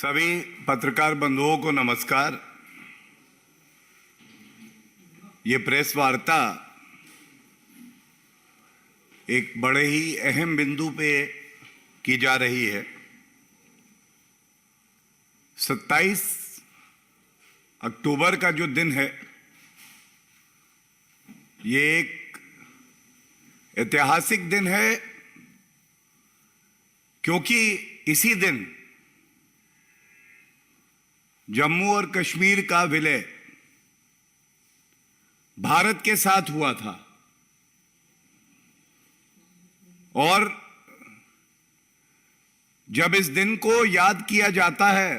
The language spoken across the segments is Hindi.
सभी पत्रकार बंधुओं को नमस्कार। ये प्रेस वार्ता एक बड़े ही अहम बिंदु पे की जा रही है। 27 अक्टूबर का जो दिन है, ये एक ऐतिहासिक दिन है, क्योंकि इसी दिन जम्मू और कश्मीर का विलय भारत के साथ हुआ था। और जब इस दिन को याद किया जाता है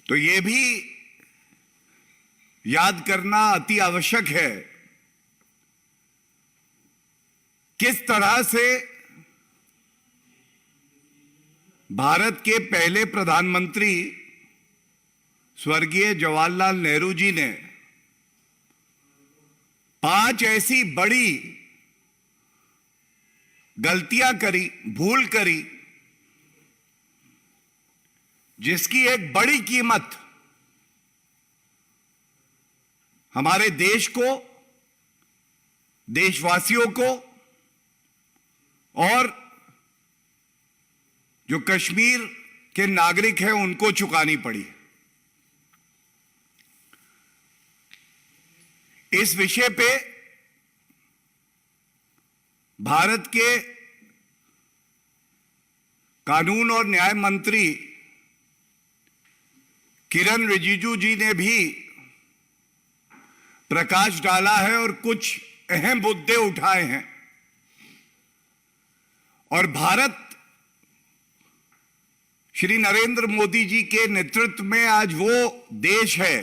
तो ये भी याद करना अति आवश्यक है किस तरह से भारत के पहले प्रधानमंत्री स्वर्गीय जवाहरलाल नेहरू जी ने 5 ऐसी बड़ी गलतियां करी, भूल करी, जिसकी एक बड़ी कीमत हमारे देश को, देशवासियों को और जो कश्मीर के नागरिक हैं उनको चुकानी पड़ी। इस विषय पे भारत के कानून और न्याय मंत्री किरण रिजिजू जी ने भी प्रकाश डाला है और कुछ अहम मुद्दे उठाए हैं। और भारत श्री नरेंद्र मोदी जी के नेतृत्व में आज वो देश है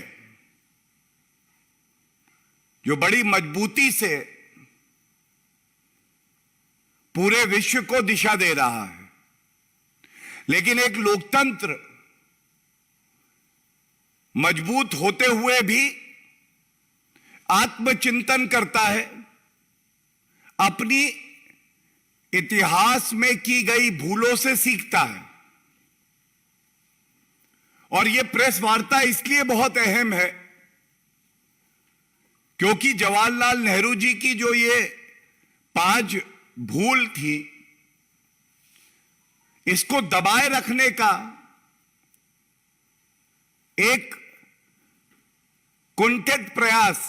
जो बड़ी मजबूती से पूरे विश्व को दिशा दे रहा है। लेकिन एक लोकतंत्र मजबूत होते हुए भी आत्मचिंतन करता है, अपनी इतिहास में की गई भूलों से सीखता है। और यह प्रेस वार्ता इसलिए बहुत अहम है क्योंकि जवाहरलाल नेहरू जी की जो ये 5 भूल थी, इसको दबाए रखने का एक कुंठित प्रयास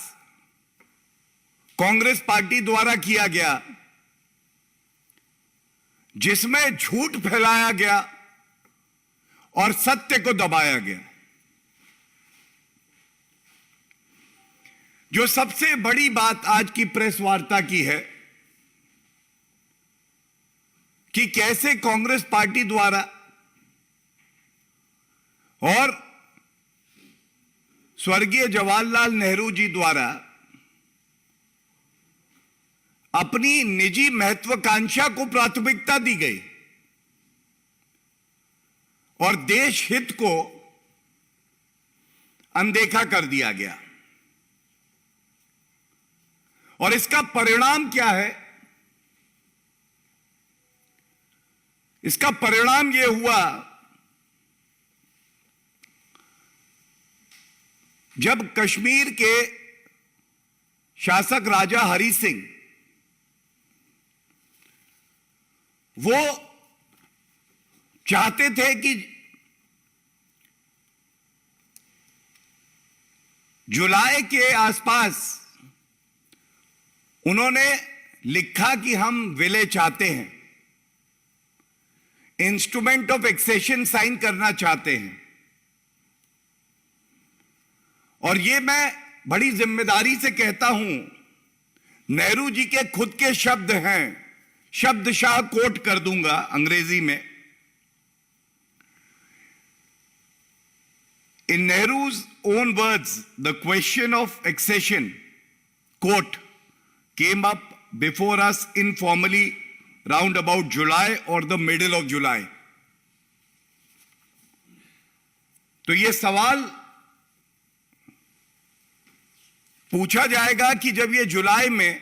कांग्रेस पार्टी द्वारा किया गया, जिसमें झूठ फैलाया गया और सत्य को दबाया गया। जो सबसे बड़ी बात आज की प्रेस वार्ता की है कि कैसे कांग्रेस पार्टी द्वारा और स्वर्गीय जवाहरलाल नेहरू जी द्वारा अपनी निजी महत्वाकांक्षा को प्राथमिकता दी गई और देश हित को अनदेखा कर दिया गया। और इसका परिणाम क्या है? इसका परिणाम यह हुआ, जब कश्मीर के शासक राजा हरि सिंह वो चाहते थे कि जुलाई के आसपास, उन्होंने लिखा कि हम विलय चाहते हैं, इंस्ट्रूमेंट ऑफ एक्सेशन साइन करना चाहते हैं। और ये मैं बड़ी जिम्मेदारी से कहता हूं, नेहरू जी के खुद के शब्द हैं, शब्दशाह कोट कर दूंगा अंग्रेजी में। In Nehru's own words, the question of accession, quote, came up before us informally round about July or the middle of July. तो ये सवाल पूछा जाएगा कि जब ये जुलाई में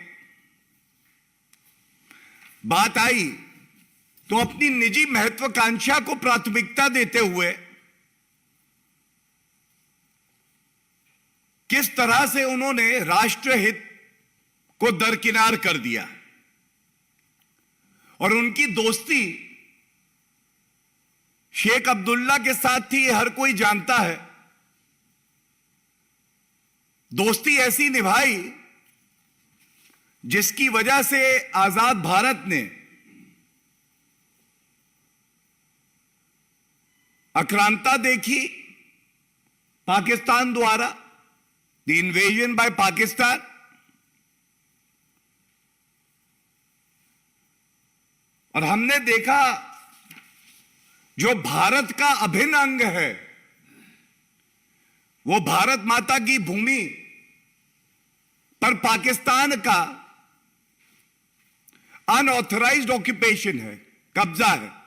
बात आई तो अपनी निजी महत्वाकांक्षा को प्राथमिकता देते हुए किस तरह से उन्होंने राष्ट्रहित को दरकिनार कर दिया। और उनकी दोस्ती शेख अब्दुल्ला के साथ थी, हर कोई जानता है। दोस्ती ऐसी निभाई जिसकी वजह से आजाद भारत ने आक्रांता देखी पाकिस्तान द्वारा, द इन्वेजन बाय पाकिस्तान, और हमने देखा जो भारत का अभिन्न अंग है, वो भारत माता की भूमि पर पाकिस्तान का अनऑथराइज्ड ऑक्यूपेशन है, कब्जा है।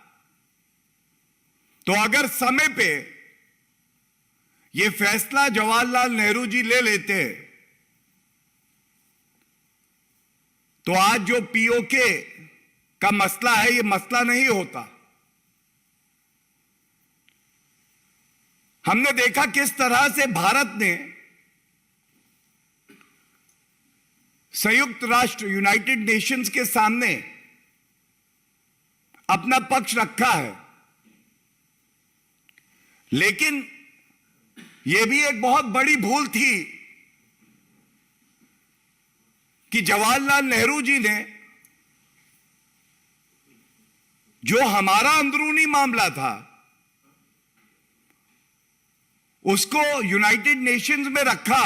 तो अगर समय पे ये फैसला जवाहरलाल नेहरू जी ले लेते तो आज जो पीओके का मसला है, ये मसला नहीं होता। हमने देखा किस तरह से भारत ने संयुक्त राष्ट्र यूनाइटेड नेशंस के सामने अपना पक्ष रखा है, लेकिन यह भी एक बहुत बड़ी भूल थी कि जवाहरलाल नेहरू जी ने जो हमारा अंदरूनी मामला था उसको यूनाइटेड नेशंस में रखा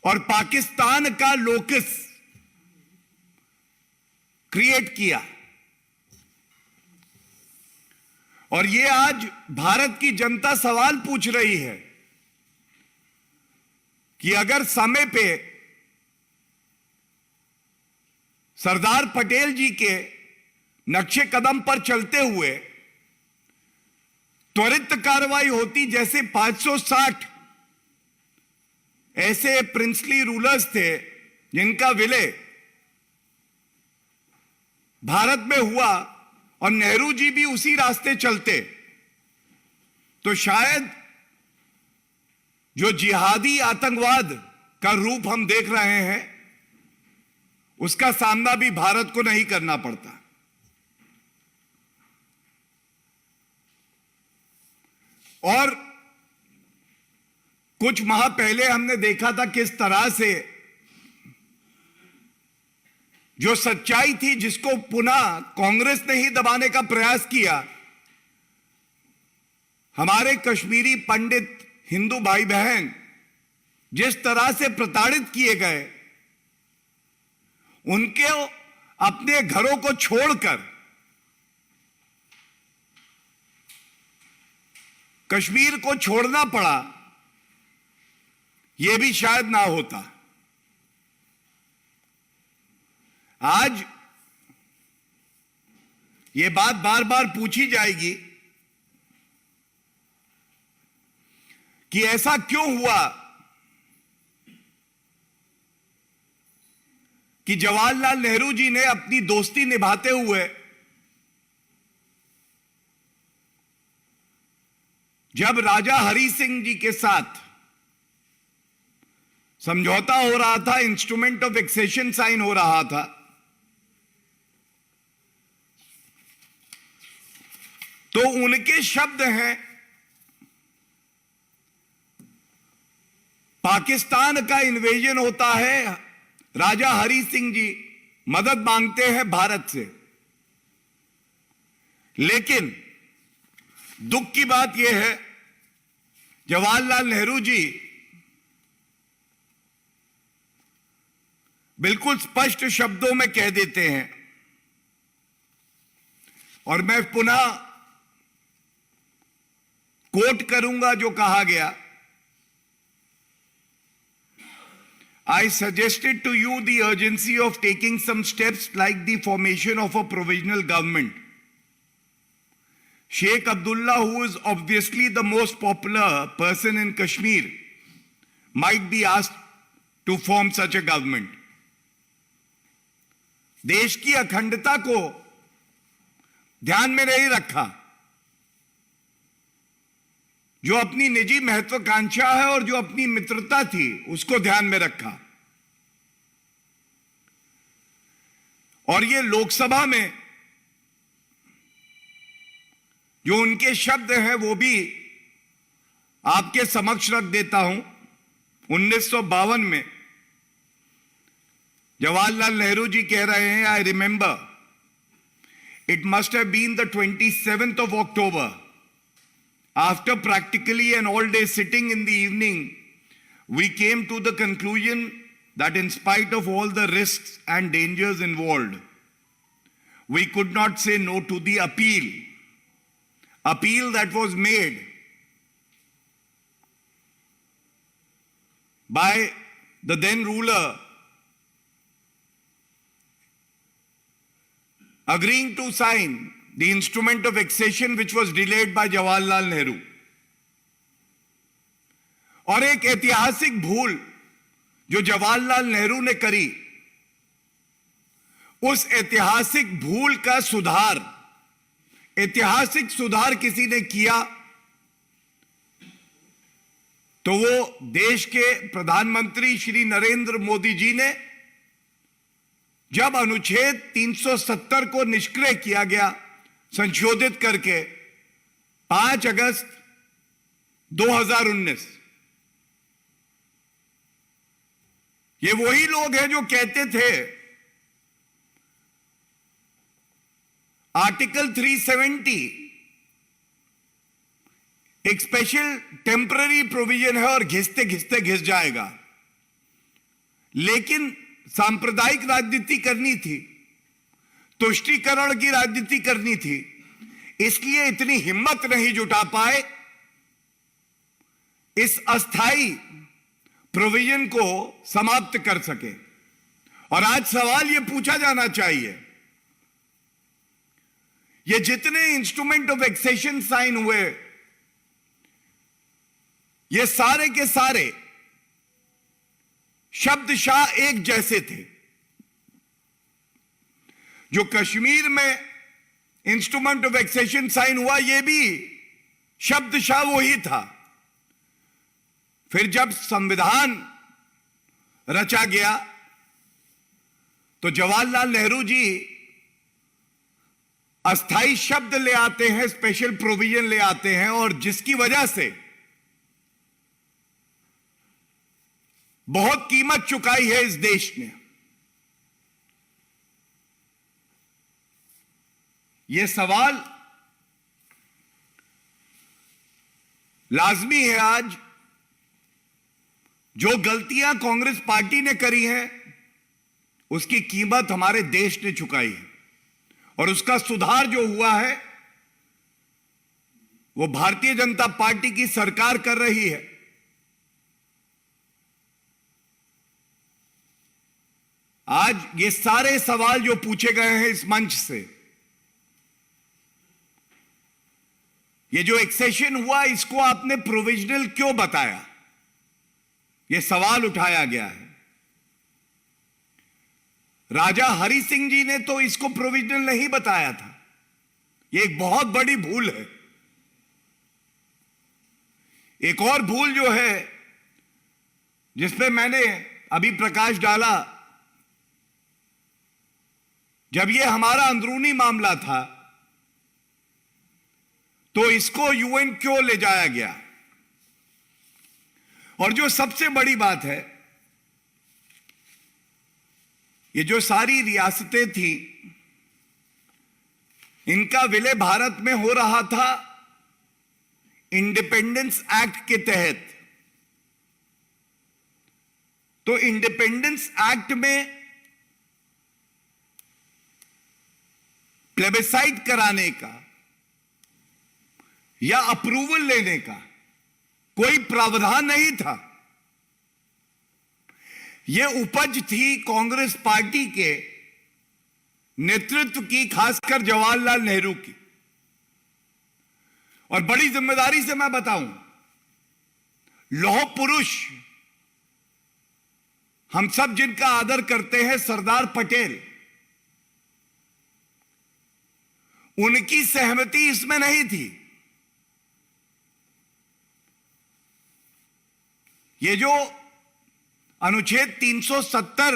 और पाकिस्तान का लोकस क्रिएट किया। और ये आज भारत की जनता सवाल पूछ रही है कि अगर समय पे सरदार पटेल जी के नक्शे कदम पर चलते हुए त्वरित कार्रवाई होती, जैसे 560 ऐसे प्रिंसली रूलर्स थे जिनका विलय भारत में हुआ और नेहरू जी भी उसी रास्ते चलते, तो शायद जो जिहादी आतंकवाद का रूप हम देख रहे हैं उसका सामना भी भारत को नहीं करना पड़ता। और कुछ माह पहले हमने देखा था किस तरह से जो सच्चाई थी जिसको पुनः कांग्रेस ने ही दबाने का प्रयास किया, हमारे कश्मीरी पंडित हिंदू भाई बहन जिस तरह से प्रताड़ित किए गए, उनके अपने घरों को छोड़कर कश्मीर को छोड़ना पड़ा, यह भी शायद ना होता। आज यह बात बार बार पूछी जाएगी कि ऐसा क्यों हुआ कि जवाहरलाल नेहरू जी ने अपनी दोस्ती निभाते हुए जब राजा हरि सिंह जी के साथ समझौता हो रहा था, इंस्ट्रूमेंट ऑफ एक्सेशन साइन हो रहा था, तो उनके शब्द हैं, पाकिस्तान का इन्वेजन होता है, राजा हरि सिंह जी मदद मांगते हैं भारत से। लेकिन दुख की बात यह है जवाहरलाल नेहरू जी बिल्कुल स्पष्ट शब्दों में कह देते हैं, और मैं पुनः कोट करूंगा जो कहा गया, I suggested to you the urgency of taking some steps like the formation of a provisional government. Sheikh Abdullah, who is obviously the most popular person in Kashmir, might be asked to form such a government. देश की अखंडता को ध्यान में नहीं रखा, जो अपनी निजी महत्वाकांक्षा है और जो अपनी मित्रता थी उसको ध्यान में रखा। और ये लोकसभा में जो उनके शब्द हैं वो भी आपके समक्ष रख देता हूं। 1952 में जवाहरलाल नेहरू जी कह रहे हैं, I remember it must have been the 27th of October. After practically an all-day sitting in the evening, we came to the conclusion that in spite of all the risks and dangers involved, we could not say no to the appeal that was made by the then ruler, agreeing to sign the instrument of accession which was delayed by Jawaharlal Nehru. और एक ऐतिहासिक भूल जो जवाहरलाल नेहरू ने करी, उस ऐतिहासिक भूल का सुधार, ऐतिहासिक सुधार किसी ने किया तो वो देश के प्रधानमंत्री श्री नरेंद्र मोदी जी ने, जब अनुच्छेद 370 को निष्क्रिय किया गया संशोधित करके 5 अगस्त 2019। ये वही लोग हैं जो कहते थे आर्टिकल 370 एक स्पेशल टेम्पररी प्रोविजन है और घिसते घिसते घिस जाएगा, लेकिन सांप्रदायिक राजनीति करनी थी, तुष्टीकरण की राजनीति करनी थी, इसलिए इतनी हिम्मत नहीं जुटा पाए इस अस्थाई प्रोविजन को समाप्त कर सके। और आज सवाल यह पूछा जाना चाहिए, ये जितने इंस्ट्रूमेंट ऑफ एक्सेशन साइन हुए, ये सारे के सारे शब्दशाह एक जैसे थे। जो कश्मीर में इंस्ट्रूमेंट ऑफ एक्सेशन साइन हुआ, यह भी शब्दशाह वही था। फिर जब संविधान रचा गया तो जवाहरलाल नेहरू जी अस्थाई शब्द ले आते हैं, स्पेशल प्रोविजन ले आते हैं, और जिसकी वजह से बहुत कीमत चुकाई है इस देश ने। यह सवाल लाजमी है आज, जो गलतियां कांग्रेस पार्टी ने करी हैं उसकी कीमत हमारे देश ने चुकाई है, और उसका सुधार जो हुआ है वो भारतीय जनता पार्टी की सरकार कर रही है। आज ये सारे सवाल जो पूछे गए हैं इस मंच से, ये जो एक्सेशन हुआ इसको आपने प्रोविजनल क्यों बताया, ये सवाल उठाया गया है। राजा हरि सिंह जी ने तो इसको प्रोविजनल नहीं बताया था, ये एक बहुत बड़ी भूल है। एक और भूल जो है जिसपे मैंने अभी प्रकाश डाला, जब ये हमारा अंदरूनी मामला था तो इसको यूएन क्यों ले जाया गया। और जो सबसे बड़ी बात है, ये जो सारी रियासतें थी इनका विलय भारत में हो रहा था इंडिपेंडेंस एक्ट के तहत। तो इंडिपेंडेंस एक्ट में प्लेबिसाइट कराने का या अप्रूवल लेने का कोई प्रावधान नहीं था। यह उपज थी कांग्रेस पार्टी के नेतृत्व की, खासकर जवाहरलाल नेहरू की। और बड़ी जिम्मेदारी से मैं बताऊं, लौह पुरुष हम सब जिनका आदर करते हैं, सरदार पटेल, उनकी सहमति इसमें नहीं थी। ये जो अनुच्छेद 370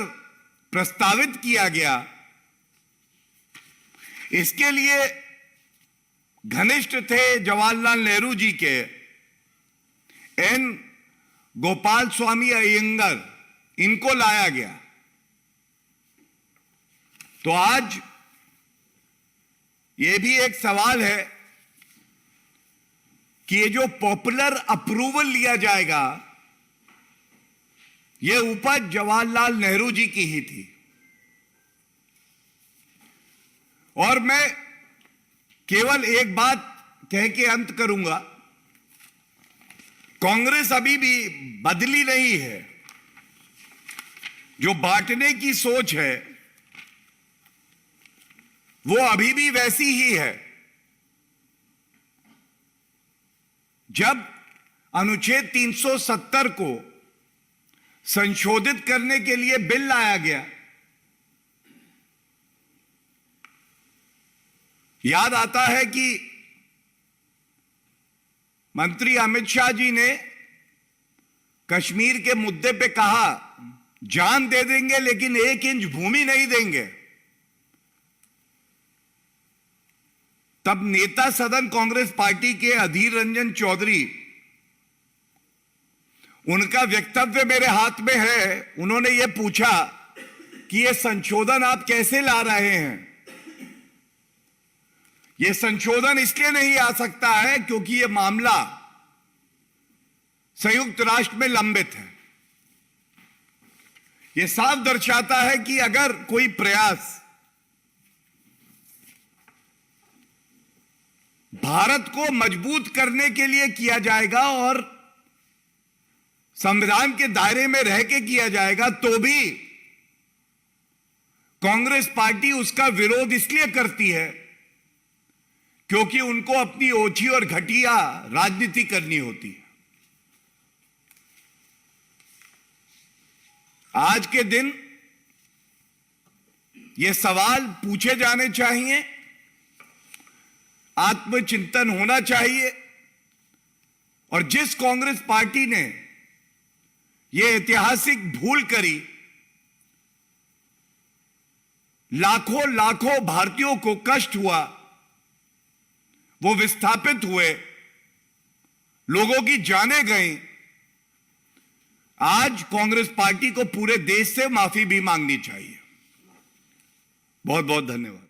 प्रस्तावित किया गया, इसके लिए घनिष्ठ थे जवाहरलाल नेहरू जी के एन गोपाल स्वामी अयंगर, इनको लाया गया। तो आज यह भी एक सवाल है कि ये जो पॉपुलर अप्रूवल लिया जाएगा, यह उपज जवाहरलाल नेहरू जी की ही थी। और मैं केवल एक बात कह के अंत करूंगा, कांग्रेस अभी भी बदली नहीं है। जो बांटने की सोच है वो अभी भी वैसी ही है। जब अनुच्छेद 370 को संशोधित करने के लिए बिल लाया गया, याद आता है कि मंत्री अमित शाह जी ने कश्मीर के मुद्दे पे कहा, जान दे देंगे लेकिन 1 इंच भूमि नहीं देंगे। तब नेता सदन कांग्रेस पार्टी के अधीर रंजन चौधरी, उनका वक्तव्य मेरे हाथ में है, उन्होंने यह पूछा कि यह संशोधन आप कैसे ला रहे हैं। यह संशोधन इसलिए नहीं आ सकता है क्योंकि यह मामला संयुक्त राष्ट्र में लंबित है। यह साफ दर्शाता है कि अगर कोई प्रयास भारत को मजबूत करने के लिए किया जाएगा और संविधान के दायरे में रह के किया जाएगा, तो भी कांग्रेस पार्टी उसका विरोध इसलिए करती है क्योंकि उनको अपनी ओछी और घटिया राजनीति करनी होती है। आज के दिन ये सवाल पूछे जाने चाहिए, आत्मचिंतन होना चाहिए। और जिस कांग्रेस पार्टी ने यह ऐतिहासिक भूल करी, लाखों लाखों भारतीयों को कष्ट हुआ, वो विस्थापित हुए, लोगों की जानें गईं, आज कांग्रेस पार्टी को पूरे देश से माफी भी मांगनी चाहिए। बहुत बहुत धन्यवाद।